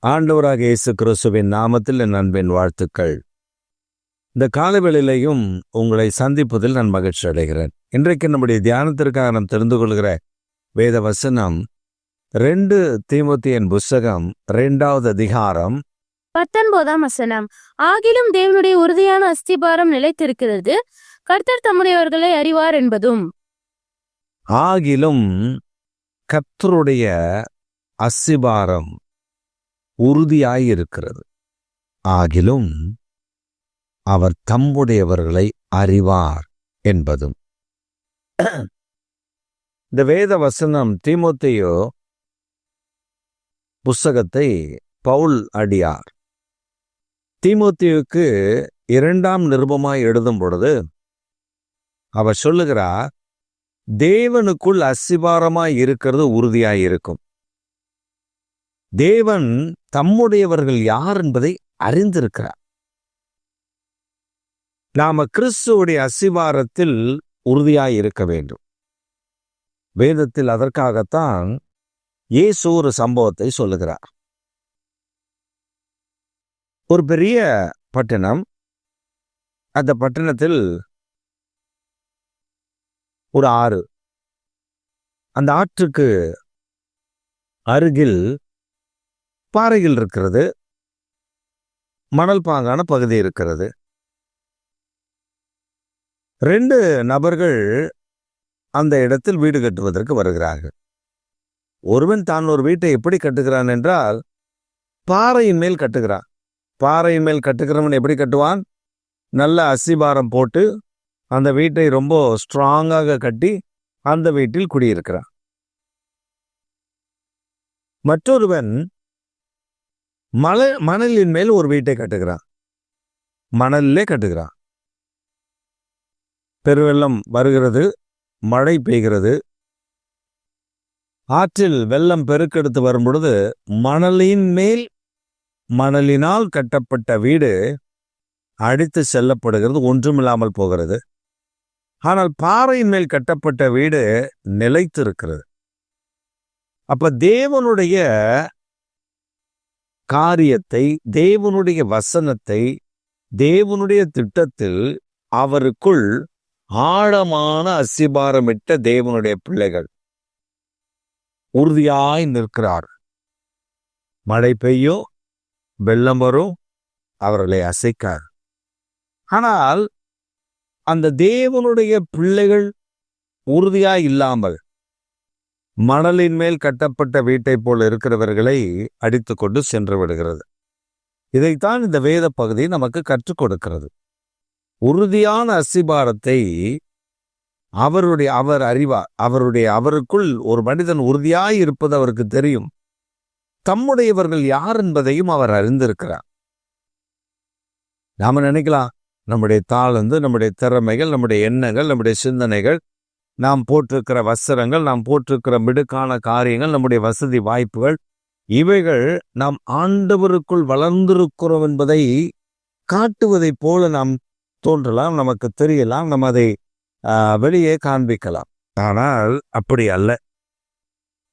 ஆண்டவராக இயேசு கிறிஸ்துவின் நாமத்தில் என் அன்பின் வாழ்த்துக்கள். இந்த காலவேளையிலையும் உங்களை சந்திப்பதில் நான் மகிழ்ச்சி அடைகிறேன். இன்றைக்கு நம்முடைய தியானத்திற்காக நாம் தெரிந்து கொள்கிற வேத வசனம் 2 தீமோத்தேயின் புஸ்தகம் 2வது அதிகாரம் 19ஆம் வசனம். ஆகிலும் தேவனுடைய உறுதியான அஸ்திபாரம் நிலைத்திருக்கிறது, கர்த்தர் தம்முடையவர்களை அறிவார் என்பதும். ஆகிலும் கர்த்தருடைய அஸ்திபாரம் உறுதியாயிருக்கிறது, ஆகிலும் அவர் தம்முடையவர்களை அறிவார் என்பதும். இந்த வேத வசனம் தீமோத்தேயு புஸ்தகத்தை பவுல் அடியார் தீமோத்தேயுக்கு 2ஆம் நிருபமாய் எழுதும் பொழுது அவர் சொல்லுகிறார், தேவனுக்குள் அஸ்திபாரமாய் இருக்கிறது உறுதியாய் இருக்கும். தேவன் தம்முடையவர்கள் யார் என்பதை அறிந்திருக்கிறார். நாம கிறிஸ்துவுடைய அஸ்திபாரத்தில் உறுதியாய் இருக்க வேண்டும். வேதத்தில் அதற்காகத்தான் இயேசு ஒரு சம்பவத்தை சொல்லுகிறார். ஒரு பெரிய பட்டணம், அந்த பட்டணத்தில் ஒரு ஆறு, அந்த ஆற்றுக்கு அருகில் பாறைகள் இருக்கிறது, மணல் பாங்கான பகுதி இருக்கிறது. 2 நபர்கள் அந்த இடத்தில் வீடு கட்டுவதற்கு வருகிறார்கள். ஒருவன் தான் ஒரு வீட்டை எப்படி கட்டுகிறான் என்றால், பாறையின் மேல் கட்டுகிறான். பாறையின் மேல் கட்டுகிறவன் எப்படி கட்டுவான்? நல்ல அஸ்திபாரம் போட்டு அந்த வீட்டை ரொம்ப ஸ்ட்ராங்காக கட்டி அந்த வீட்டில் குடியிருக்கிறான். மற்றொருவன் மணலின் மேல் ஒரு வீட்டை கட்டுகிறான், மணலிலே கட்டுகிறான். பெருவெள்ளம் வருகிறது, மழை பெய்கிறது, ஆற்றில் வெள்ளம் பெருக்கெடுத்து வரும் பொழுது மணலின் மேல் மணலினால் கட்டப்பட்ட வீடு அடித்து செல்லப்படுகிறது, ஒன்றுமில்லாமல் போகிறது. ஆனால் பாறையின் மேல் கட்டப்பட்ட வீடு நிலைத்திருக்கிறது. அப்ப தேவனுடைய காரியத்தை, தேவனுடைய வசனத்தை, தேவனுடைய திட்டத்தில் அவருக்குள் ஆழமான அஸ்திபாரமிட்ட தேவனுடைய பிள்ளைகள் உறுதியாய் நிற்கிறார். மழை பெய்யும், வெள்ளம் வரும், அவர்களை அசைக்கார். ஆனால் அந்த தேவனுடைய பிள்ளைகள் உறுதியாய் இல்லாமல் மணலின் மேல் கட்டப்பட்ட வீட்டை போல் இருக்கிறவர்களை அடித்து கொண்டு சென்று விடுகிறது. இதைத்தான் இந்த வேத பகுதி நமக்கு கற்றுக் கொடுக்கிறது. உறுதியான அஸ்திபாரத்தை அவர் அறிவார். அவருக்குள் ஒரு மனிதன் உறுதியாய் இருப்பது அவருக்கு தெரியும். தம்முடையவர்கள் யார் என்பதையும் அவர் அறிந்திருக்கிறார். நாம நினைக்கலாம், நம்முடைய தாளந்து, நம்முடைய திறமைகள், நம்முடைய எண்ணங்கள், நம்முடைய சிந்தனைகள், நாம் போட்டிருக்கிற வஸ்திரங்கள், நாம் போட்டிருக்கிற மிடுக்கான காரியங்கள், நம்முடைய வசதி வாய்ப்புகள், இவைகள் நாம் ஆண்டவருக்குள் வளர்ந்திருக்கிறோம் என்பதை காட்டுவதைப் போல நாம் தோன்றலாம், நமக்கு தெரியலாம், நம்ம அதை வெளியே காண்பிக்கலாம். ஆனால் அப்படி அல்ல.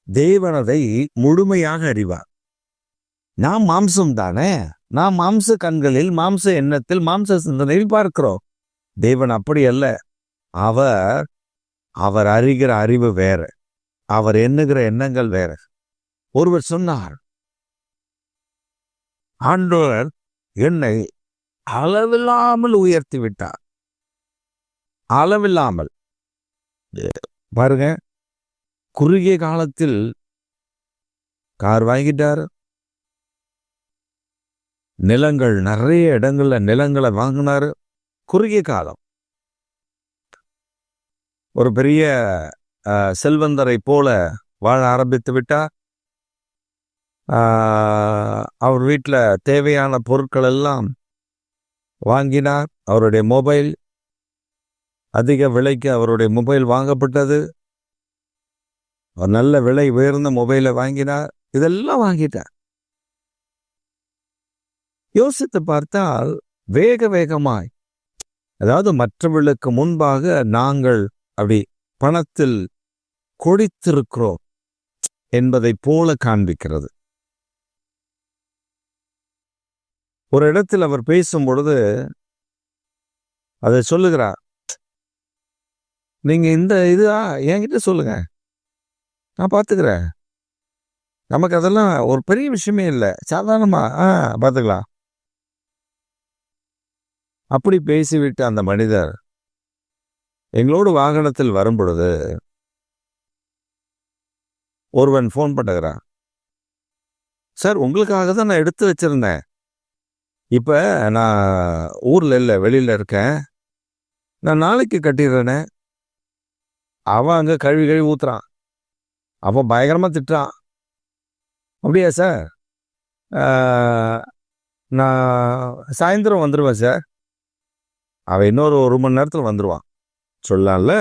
தேவன் அதை முழுமையாக அறிவார். நாம் மாம்சம் தானே, நாம் மாம்ச கண்களில், மாம்ச எண்ணத்தில், மாம்ச சிந்தனையில் பார்க்கிறோம். தேவன் அப்படி அல்ல. அவர் அறிகிற அறிவு வேற, அவர் எண்ணுகிற எண்ணங்கள் வேற. ஒருவர் சொன்னார், ஆண்டவர் என்னை அளவில்லாமல் உயர்த்தி விட்டார். அளவில்லாமல் பாருங்க, குறுகிய காலத்தில் கார் வாங்கிட்டார், நிலங்கள், நிறைய இடங்கள்ல நிலங்களை வாங்கினாரு. குறுகிய காலம். ஒரு பெரிய செல்வந்தரை போல வாழ ஆரம்பித்து விட்டார். அவர் வீட்டில் தேவையான பொருட்கள் எல்லாம் வாங்கினார். அவருடைய மொபைல், அதிக விலைக்கு அவருடைய மொபைல் வாங்கப்பட்டது. ஒரு நல்ல விலை உயர்ந்த மொபைலை வாங்கினார். இதெல்லாம் வாங்கிட்டார். யோசித்து பார்த்தால் வேகமாய், அதாவது மற்றவர்களுக்கு முன்பாக நாங்கள் அப்படி பணத்தில் கொடித்திருக்கிறோம் என்பதை போல காண்பிக்கிறது. ஒரு இடத்தில் அவர் பேசும் பொழுது அதை சொல்லுகிறார், நீங்க இந்த இதா என்கிட்ட சொல்லுங்க, நான் பார்த்துக்கிறேன். நமக்கு அதெல்லாம் ஒரு பெரிய விஷயமே இல்லை, சாதாரணமா பார்த்துக்கலாம். அப்படி பேசிவிட்டு அந்த மனிதர் எங்களோடு வாகனத்தில் வரும் பொழுது ஒருவன் ஃபோன் பண்ணுகிறான், சார் உங்களுக்காக தான் நான் எடுத்து வச்சிருந்தேன், இப்போ நான் ஊரில் இல்லை வெளியில் இருக்கேன், நான் நாளைக்கு கட்டிடுறேனே. அவன் அங்கே கழுவி ஊத்துறான், அவன் பயங்கரமாக திட்டுறான். அப்படியா சார், நான் சாயந்தரம் வந்துடுவேன் சார். அவன் இன்னொரு 1 மணி நேரத்தில் வந்துடுவான். சொல்லலாம்ல,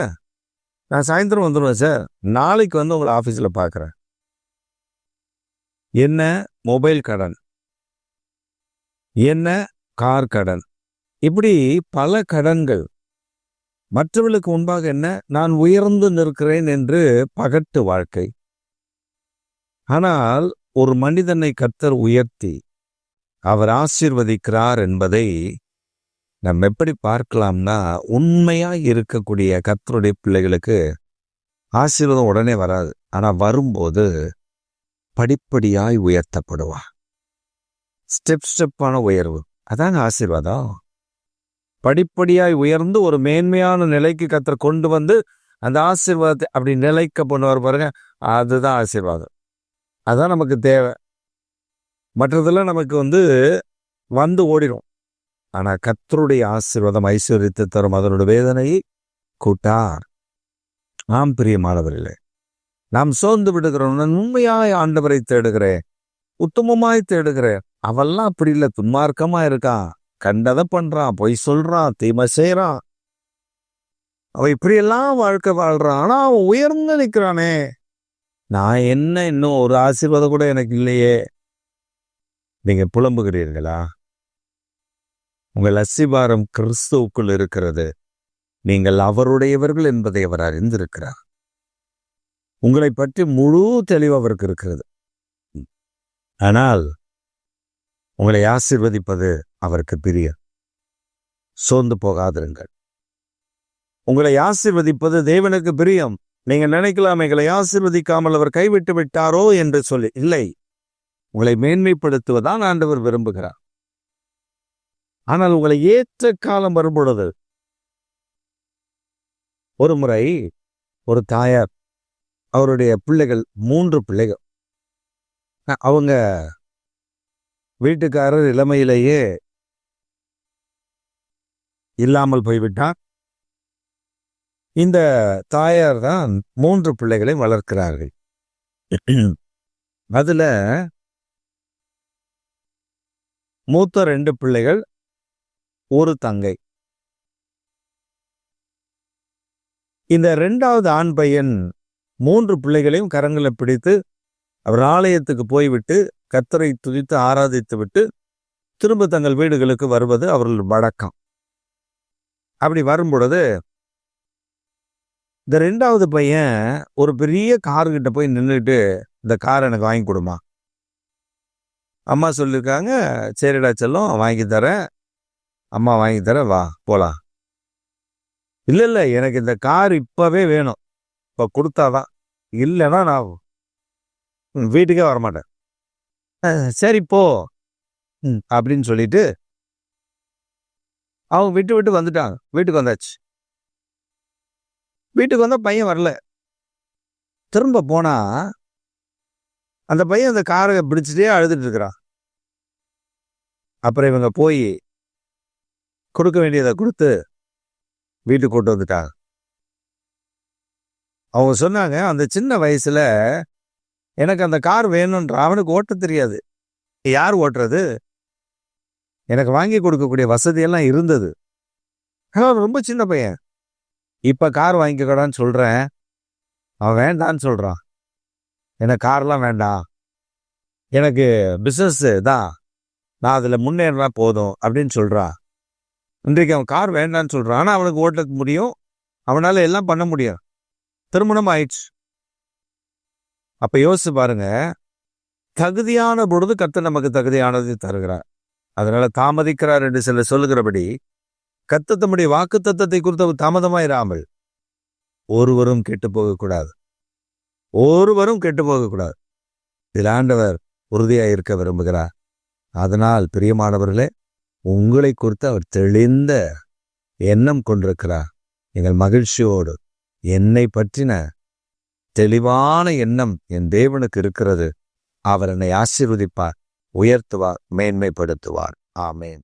நான் சாயந்தரம் வந்துடுவேன் சார், நாளைக்கு வந்து உங்களை ஆஃபீஸில் பார்க்குறேன். என்ன மொபைல் கடன், என்ன கார் கடன், இப்படி பல கடன்கள். மற்றவர்களுக்கு முன்பாக என்ன, நான் உயர்ந்து நிற்கிறேன் என்று பகட்டு வாழ்க்கை. ஆனால் ஒரு மனிதனை கர்த்தர் உயர்த்தி அவர் ஆசீர்வதிக்கிறார் என்பதை நம்ம எப்படி பார்க்கலாம்னா, உண்மையாய் இருக்கக்கூடிய கர்த்தருடைய பிள்ளைகளுக்கு ஆசீர்வாதம் உடனே வராது. ஆனால் வரும்போது படிப்படியாய் உயர்த்தப்படுவார். ஸ்டெப்பான உயர்வு, அதாங்க ஆசீர்வாதம். படிப்படியாய் உயர்ந்து ஒரு மேன்மையான நிலைக்கு கர்த்தர் கொண்டு வந்து அந்த ஆசீர்வாதத்தை அப்படி நிலைக்க பண்ணுவார் பாருங்க, அதுதான் ஆசீர்வாதம். அதான் நமக்கு தேவை. மற்றதெல்லாம் நமக்கு வந்து ஓடிடும். ஆனால் கர்த்தருடைய ஆசீர்வாதம் ஐஸ்வர்யத்தை தரும், அதனுடைய வேதனையை கூட்டார். ஆம் பிரியமானவர்களே, நாம் சோர்ந்து விடுகிறோம். நான் உண்மையாய் ஆண்டவரை தேடுகிறேன், உத்தமமாய் தேடுகிறேன். அவெல்லாம் அப்படி இல்லை, துன்மார்க்கமா இருக்கான், கண்டதை பண்றான், பொய் சொல்றான், தீமை செய்யறான், அவன் இப்படியெல்லாம் வாழ்க்கை வாழ்றான். ஆனா அவன் உயர்ந்து நிற்கிறானே, நான் என்ன இன்னும் ஒரு ஆசீர்வாதம் கூட எனக்கு இல்லையே. நீங்க புலம்புகிறீர்களா? உங்கள் அஸ்திபாரம் கிறிஸ்துவுக்குள் இருக்கிறது, நீங்கள் அவருடையவர்கள் என்பதை அவர் அறிந்திருக்கிறார். உங்களை பற்றி முழு தெளிவு அவருக்கு இருக்கிறது. ஆனால் உங்களை ஆசீர்வதிப்பது அவருக்கு பிரியம். சோர்ந்து போகாதிருங்கள். உங்களை ஆசீர்வதிப்பது தேவனுக்கு பிரியம். நீங்க நினைக்கலாம், எங்களை ஆசீர்வதிக்காமல் அவர் கைவிட்டு விட்டாரோ என்று சொல்லி. இல்லை, உங்களை மேன்மைப்படுத்துவதான் ஆண்டவர் விரும்புகிறார். ஆனால் உங்களை ஏற்ற காலம் வரும்பொழுது, ஒரு முறை ஒரு தாயார், அவருடைய பிள்ளைகள் 3 பிள்ளைகள், அவங்க வீட்டுக்காரர் இளமையிலேயே இல்லாமல் போய்விட்டார். இந்த தாயார் தான் 3 பிள்ளைகளை வளர்க்கிறார்கள். அதுல மூத்த 2 பிள்ளைகள், ஒரு தங்கை. இந்த 2வது ஆண் பையன் 3 பிள்ளைகளையும் கரங்களை பிடித்து அவர் ஆலயத்துக்கு போய்விட்டு கர்த்தரை துதித்து ஆராதித்து விட்டு திரும்ப தங்கள் வீடுகளுக்கு வருவது அவர்கள் வழக்கம். அப்படி வரும்பொழுது இந்த 2வது பையன் ஒரு பெரிய கார்கிட்ட போய் நின்றுட்டு, இந்த கார் எனக்கு வாங்கி கொடுமா. அம்மா சொல்லியிருக்காங்க, சரிடா செல்லம் வாங்கி தரேன், அம்மா வாங்கி தரேன், வா போலாம். இல்லை இல்லை, எனக்கு இந்த கார் இப்பவே வேணும், இப்போ கொடுத்தாதான், இல்லைன்னா நான் வீட்டுக்கே வரமாட்டேன். சரி போ அப்படின்னு சொல்லிட்டு அவங்க விட்டு வந்துட்டாங்க. வீட்டுக்கு வந்தாச்சு. வீட்டுக்கு வந்தா பையன் வரல. திரும்ப போனா அந்த பையன் அந்த காரை பிடிச்சிட்டே அழுதுட்டு இருக்கிறான். அப்புறம் இவங்க போய் கொடுக்க வேண்டியதை கொடுத்து வீட்டுக்கு கொண்டு வந்துட்டாங்க. அவங்க சொன்னாங்க, அந்த சின்ன வயசுல எனக்கு அந்த கார் வேணும்ன்ற, அவனுக்கு ஓட்ட தெரியாது. யார் ஓட்டுறது? எனக்கு வாங்கி கொடுக்கக்கூடிய வசதியெல்லாம் இருந்தது. ரொம்ப சின்ன பையன். இப்ப கார் வாங்கிக்கடான்னு சொல்றேன், அவன் வேண்டான்னு சொல்றான். எனக்கு கார்லாம் வேண்டாம், எனக்கு பிசினஸ் தான், நான் அதுல முன்னேறினா போதும் அப்படின்னு சொல்றான். இன்றைக்கு அவன் கார் வேண்டான்னு சொல்றான். ஆனா அவனுக்கு ஓட்ட முடியும், அவனால எல்லாம் பண்ண முடியும். திருமணம் ஆயிடுச்சு. அப்ப யோசிச்சு பாருங்க, தகுதியான பொழுது கர்த்தர் நமக்கு தகுதியானதை தருகிறார். அதனால தாமதிக்கிறார் என்று சிலர் சொல்லுகிறபடி கர்த்தர் தம்முடைய வாக்கு தத்தத்தை குறித்து தாமதமாயிராமல் ஒருவரும் கெட்டு போகக்கூடாது. ஒருவரும் கெட்டு போகக்கூடாது. இதில் ஆண்டவர் உறுதியாக இருக்க விரும்புகிறார். அதனால் பிரியமானவர்களே, உங்களை குறித்து அவர் தெளிந்த எண்ணம் கொண்டிருக்கிறார். எங்கள் மகிழ்ச்சியோடு என்னை பற்றின தெளிவான எண்ணம் என் தேவனுக்கு இருக்கிறது. அவர் என்னை ஆசீர்வதிப்பார், உயர்த்துவார், மேன்மைப்படுத்துவார். ஆமேன்.